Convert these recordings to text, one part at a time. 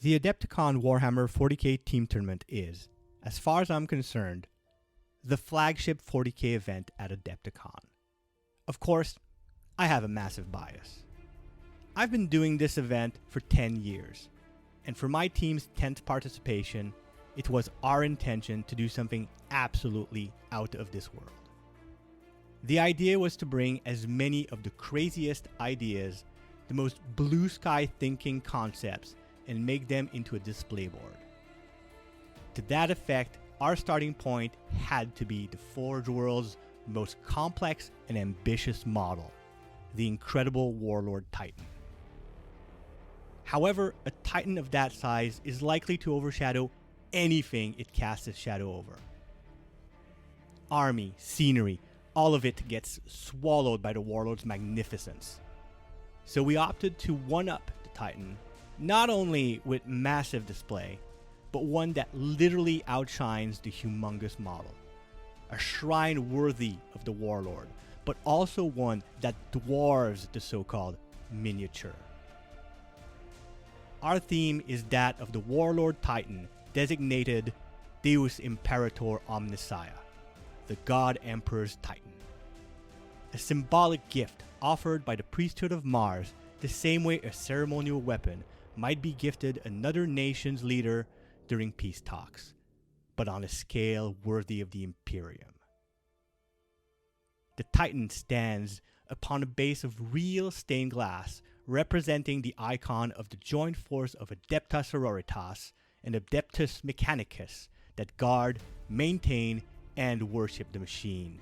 The Adepticon Warhammer 40k team tournament is, as far as I'm concerned, the flagship 40k event at Adepticon. Of course, I have a massive bias. I've been doing this event for 10 years, and for my team's 10th participation, it was our intention to do something absolutely out of this world. The idea was to bring as many of the craziest ideas, the most blue sky thinking concepts, and make them into a display board. To that effect, our starting point had to be the Forge World's most complex and ambitious model, the incredible Warlord Titan. However, a Titan of that size is likely to overshadow anything it casts its shadow over. Army, scenery, all of it gets swallowed by the Warlord's magnificence. So we opted to one-up the Titan, not only with massive display, but one that literally outshines the humongous model. A shrine worthy of the Warlord, but also one that dwarves the so-called miniature. Our theme is that of the Warlord Titan, designated Deus Imperator Omnissiah, the God Emperor's Titan. A symbolic gift offered by the priesthood of Mars, the same way a ceremonial weapon might be gifted another nation's leader during peace talks, but on a scale worthy of the Imperium. The Titan stands upon a base of real stained glass, representing the icon of the joint force of Adeptus Sororitas and Adeptus Mechanicus that guard, maintain, and worship the machine.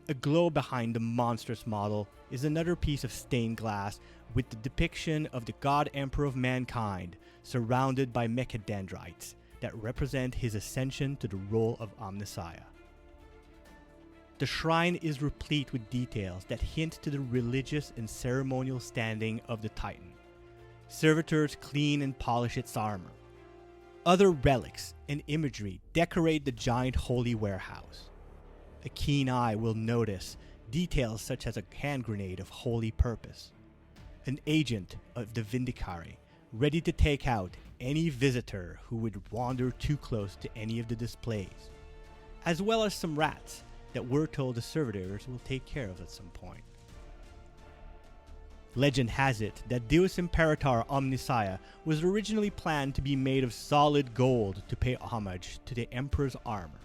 Aglow behind the monstrous model is another piece of stained glass with the depiction of the God Emperor of Mankind surrounded by mechadendrites that represent his ascension to the role of Omnissiah. The shrine is replete with details that hint to the religious and ceremonial standing of the Titan. Servitors clean and polish its armor. Other relics and imagery decorate the giant holy warehouse. A keen eye will notice details such as a hand grenade of holy purpose, an agent of the Vindicari ready to take out any visitor who would wander too close to any of the displays, as well as some rats that we're told the servitors will take care of at some point. Legend has it that Deus Imperator Omnissiah was originally planned to be made of solid gold to pay homage to the Emperor's armor.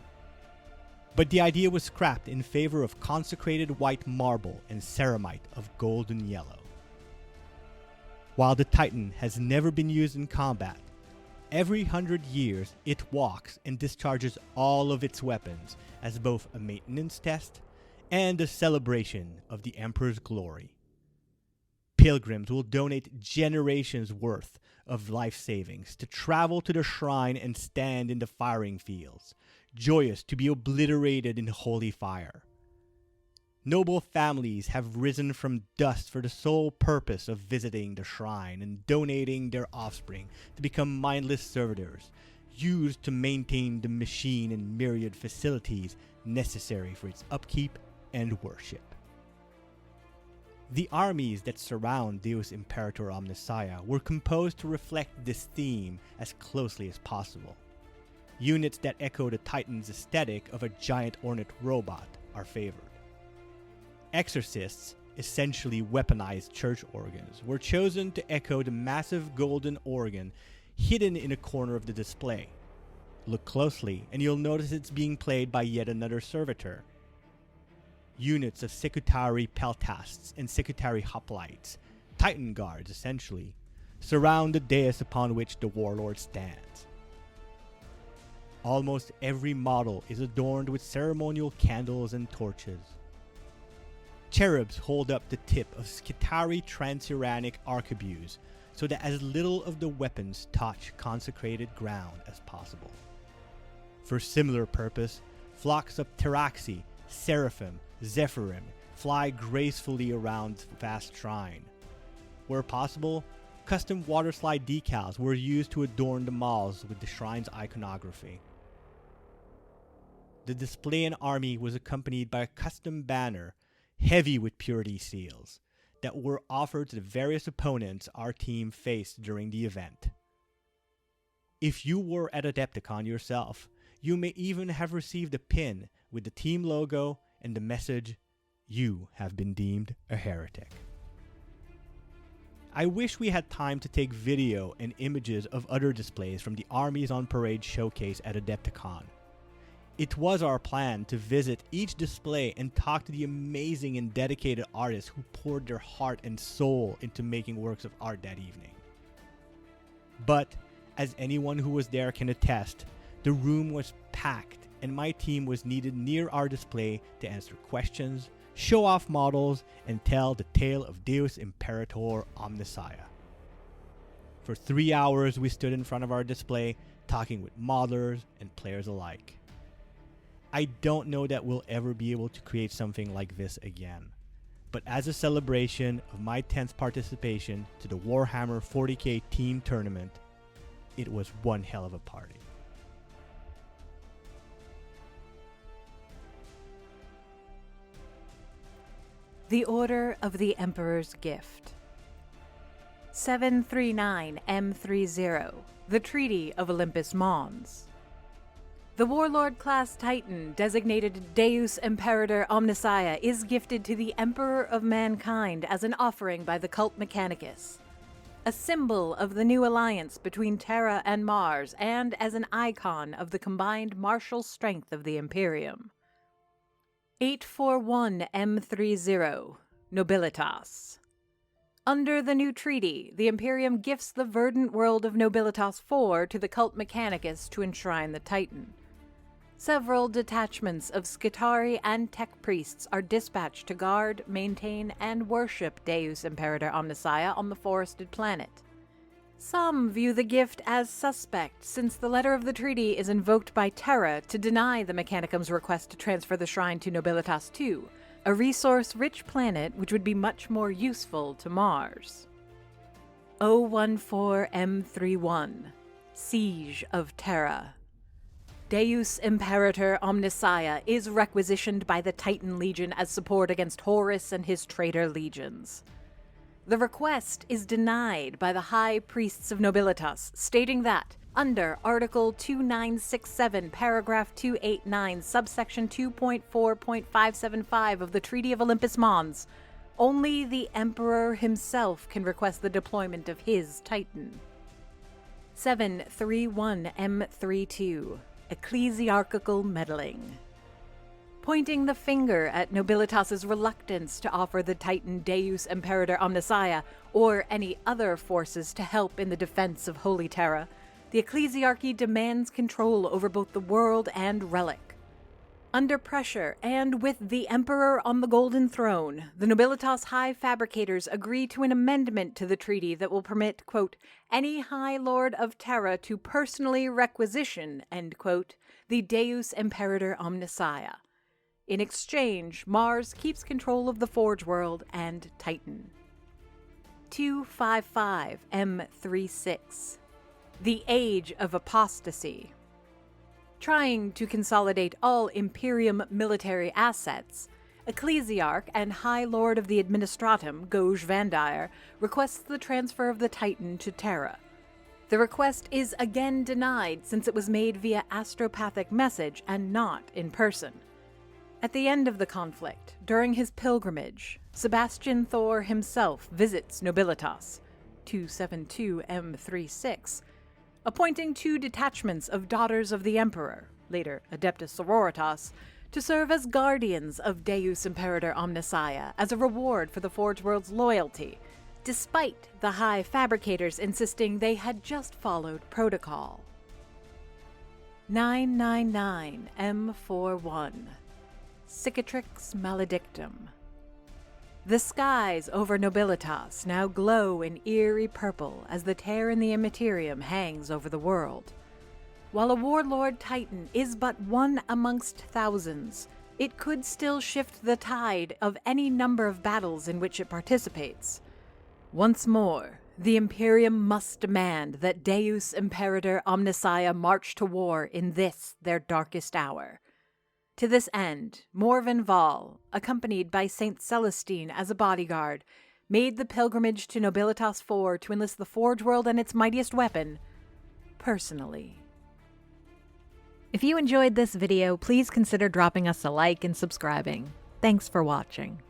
But the idea was scrapped in favor of consecrated white marble and ceramite of golden yellow. While the Titan has never been used in combat, every 100 years it walks and discharges all of its weapons as both a maintenance test and a celebration of the Emperor's glory. Pilgrims will donate generations worth of life savings to travel to the shrine and stand in the firing fields, joyous to be obliterated in holy fire. Noble families have risen from dust for the sole purpose of visiting the shrine and donating their offspring to become mindless servitors, used to maintain the machine and myriad facilities necessary for its upkeep and worship. The armies that surround Deus Imperator Omnissiah were composed to reflect this theme as closely as possible. Units that echo the Titan's aesthetic of a giant ornate robot are favored. Exorcists, essentially weaponized church organs, were chosen to echo the massive golden organ hidden in a corner of the display. Look closely and you'll notice it's being played by yet another servitor. Units of Secutari Peltasts and Secutari Hoplites, Titan guards essentially, surround the dais upon which the Warlord stands. Almost every model is adorned with ceremonial candles and torches. Cherubs hold up the tip of Skitarii transuranic arquebuses so that as little of the weapons touch consecrated ground as possible. For similar purpose, flocks of Taraxi, Seraphim, Zephyrim fly gracefully around the vast shrine. Where possible, custom waterslide decals were used to adorn the malls with the shrine's iconography. The display and army was accompanied by a custom banner heavy with purity seals, that were offered to the various opponents our team faced during the event. If you were at Adepticon yourself, you may even have received a pin with the team logo and the message, "You have been deemed a heretic." I wish we had time to take video and images of other displays from the Armies on Parade showcase at Adepticon. It was our plan to visit each display and talk to the amazing and dedicated artists who poured their heart and soul into making works of art that evening. But, as anyone who was there can attest, the room was packed and my team was needed near our display to answer questions, show off models, and tell the tale of Deus Imperator Omnissiah. For 3 hours we stood in front of our display talking with modelers and players alike. I don't know that we'll ever be able to create something like this again, but as a celebration of my 10th participation to the Warhammer 40k team tournament, it was one hell of a party. The Order of the Emperor's Gift. 739 M30, the Treaty of Olympus Mons. The Warlord-class Titan, designated Deus Imperator Omnissiah, is gifted to the Emperor of Mankind as an offering by the cult Mechanicus, a symbol of the new alliance between Terra and Mars, and as an icon of the combined martial strength of the Imperium. 841 M30, Nobilitas. Under the new treaty, the Imperium gifts the verdant world of Nobilitas 4 to the cult Mechanicus to enshrine the Titan. Several detachments of Skitarii and Tech priests are dispatched to guard, maintain, and worship Deus Imperator Omnissiah on the forested planet. Some view the gift as suspect, since the letter of the treaty is invoked by Terra to deny the Mechanicum's request to transfer the shrine to Nobilitas 2, a resource-rich planet which would be much more useful to Mars. 014 M31, Siege of Terra. Deus Imperator Omnissiah is requisitioned by the Titan Legion as support against Horus and his traitor legions. The request is denied by the High Priests of Nobilitas, stating that, under Article 2967, Paragraph 289, Subsection 2.4.575 of the Treaty of Olympus Mons, only the Emperor himself can request the deployment of his Titan. 731 M32, Ecclesiarchical Meddling. Pointing the finger at Nobilitas's reluctance to offer the Titan Deus Imperator Omnissiah or any other forces to help in the defense of Holy Terra, the Ecclesiarchy demands control over both the world and relic. Under pressure, and with the Emperor on the Golden Throne, the Nobilitas High Fabricators agree to an amendment to the treaty that will permit, quote, any High Lord of Terra to personally requisition, end quote, the Deus Imperator Omnissiah. In exchange, Mars keeps control of the Forge World and Titan. 255 M36, the Age of Apostasy. Trying to consolidate all Imperium military assets, Ecclesiarch and High Lord of the Administratum, Goj Vandire, requests the transfer of the Titan to Terra. The request is again denied since it was made via astropathic message and not in person. At the end of the conflict, during his pilgrimage, Sebastian Thor himself visits Nobilitas, 272 M36, appointing 2 detachments of Daughters of the Emperor, later Adeptus Sororitas, to serve as guardians of Deus Imperator Omnissiah as a reward for the Forge World's loyalty, despite the High Fabricators insisting they had just followed protocol. 999 M41, Cicatrix Maledictum. The skies over Nobilitas now glow in eerie purple as the tear in the Immaterium hangs over the world. While a warlord Titan is but one amongst thousands, it could still shift the tide of any number of battles in which it participates. Once more, the Imperium must demand that Deus Imperator Omnissiah march to war in this, their darkest hour. To this end, Morvenn Vahl, accompanied by Saint Celestine as a bodyguard, made the pilgrimage to Nobilitas 4 to enlist the Forge World and its mightiest weapon, personally. If you enjoyed this video, please consider dropping us a like and subscribing. Thanks for watching.